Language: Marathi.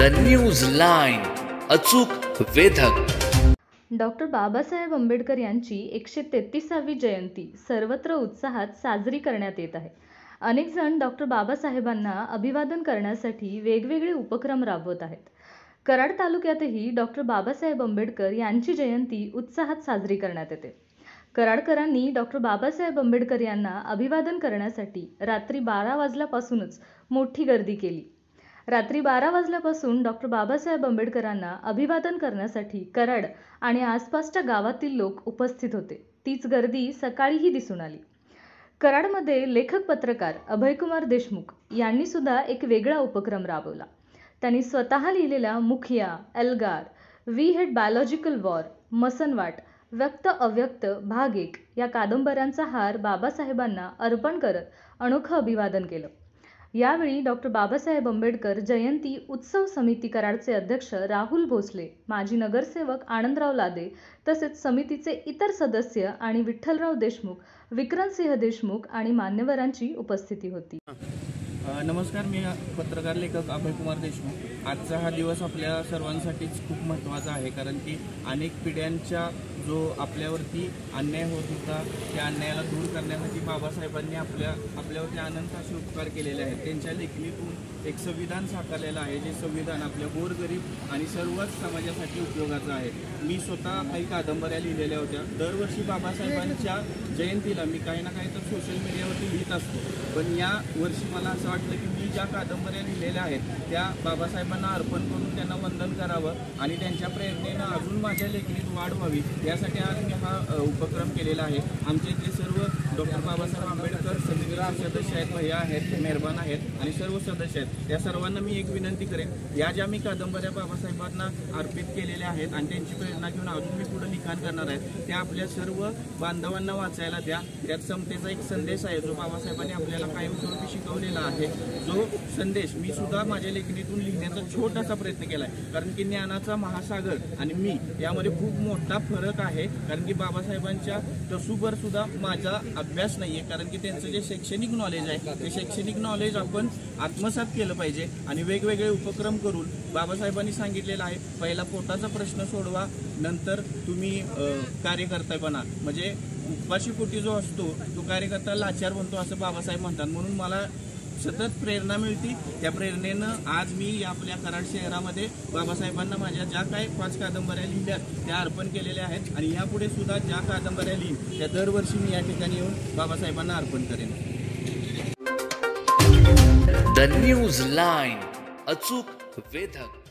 न्यूज लाईन, अचूक वेधक। डॉक्टर बाबासाहेब आंबेडकर यांची 133वी जयंती सर्वत्र उत्साहात साजरी करण्यात येत आहे। अनेक जण डॉक्टर बाबासाहेबांना अभिवादन करण्यासाठी वेगवेगळे उपक्रम राबवत आहेत। कराड तालुक्यातही डॉक्टर बाबासाहेब आंबेडकर यांची जयंती उत्साहात साजरी करण्यात येते। कराडकरांनी डॉक्टर बाबासाहेब आंबेडकर यांना अभिवादन करण्यासाठी रात्री 12 वाजल्यापासूनच मोठी गर्दी केली। रात्री 12 वाजल्यापासून डॉक्टर बाबासाहेब आंबेडकरांना अभिवादन करण्यासाठी कराड आणि आसपासच्या गावातील लोक उपस्थित होते। तीच गर्दी सकाळीही दिसून आली। कराडमध्ये लेखक पत्रकार अभयकुमार देशमुख यांनी सुद्धा एक वेगळा उपक्रम राबवला। त्यांनी स्वतः लिहिलेल्या Mukhiya, Elgar, we had biological war, Masanwat, व्यक्त अव्यक्त भाग 1 या कादंबऱ्यांचा हार बाबासाहेबांना अर्पण करत अनोखं अभिवादन केलं। यावेळी डॉक्टर बाबासाहेब आंबेडकर जयंती उत्सव समिती कराडचे अध्यक्ष राहुल भोसले, माजी नगरसेवक आनंदराव लादे तसेच समितीचे इतर सदस्य आणि विठ्ठलराव देशमुख, विक्रमसिंह देशमुख आणि मान्यवरांची उपस्थिती होती। नमस्कार, मी पत्रकार लेखक अभयकुमार देशमुख। आजचा हा दिवस आपल्या सर्वांसाठीच खूप महत्त्वाचा आहे, कारण की अनेक पिढ्यांच्या जो आपल्यावरती अन्याय होत होता त्या अन्यायाला दूर करण्यासाठी बाबासाहेबांनी आपल्यावरती अनंत असे उपकार केलेले आहेत। त्यांच्या लेखणीतून एक संविधान साकारलेलं आहे, जे संविधान आपल्या गोरगरीब आणि सर्वच समाजासाठी उपयोगाचं आहे। मी स्वतः काही कादंबऱ्या लिहिलेल्या होत्या। दरवर्षी बाबासाहेबांच्या जयंतीला मी काही ना काही तर सोशल मीडियावरती लिहित असतो, पण या वर्षी मला असं वाटलं की मी ज्या कादंबऱ्या लिहिलेल्या आहेत त्या बाबासाहेबांना अर्पण करून त्यांना वंदन करावं आणि त्यांच्या प्रेरणेनं अजून माझ्या लेखणीत वाढ व्हावी, यासाठी आज मी हा उपक्रम केलेला आहे। आमचे इथले सर्व डॉक्टर बाबासाहेब आंबेडकर समितीचे सदस्य आहेत, भैया आहेत, मेहरबान आहेत आणि सर्व सदस्य आहेत। या सर्वांना मी एक विनंती करेन, या ज्या मी कादंबऱ्या बाबासाहेबांना अर्पित केलेल्या आहेत आणि त्यांची प्रेरणा घेऊन अजून मी पुढे लिखाण करणार आहे, त्या आपल्या सर्व बांधवांना वाचायला द्या। त्यात समतेचा एक संदेश आहे, जो बाबासाहेबांनी आपल्याला कायमस्वरूपी शिकवलेला आहे। जो संदेश मी सुद्धा माझ्या लेखणीतून लिहिण्याचा छोटासा प्रयत्न केला आहे, कारण की ज्ञानाचा महासागर आणि मी यामध्ये खूप मोठा फरक आहे। कारण की बाबासाहेबांच्या तसूभर सुद्धा माझा अभ्यास नाहीये, कारण की त्यांचं जे शैक्षणिक नॉलेज आहे ते शैक्षणिक नॉलेज आपण आत्मसात केलं पाहिजे आणि वेगवेगळे उपक्रम करून बाबासाहेबांनी सांगितलेलं आहे, पहिला पोटाचा प्रश्न सोडवा, नंतर तुम्ही कार्यकर्ता बना। म्हणजे उपाशी पोटी जो असतो तो कार्यकर्ता लाचार बनतो असं बाबासाहेब म्हणतात। म्हणून मला सतत प्रेरणा मिळते। त्या प्रेरणेनं आज मी आपल्या कराड शहरामध्ये बाबासाहेबांना माझ्या ज्या काही 5 कादंबऱ्या लिहिल्या त्या अर्पण केलेल्या आहेत आणि यापुढे सुद्धा ज्या कादंबऱ्या लिहीन त्या दरवर्षी मी या ठिकाणी येऊन बाबासाहेबांना अर्पण करेन। द न्यूज लाईन, अचूक वेधक।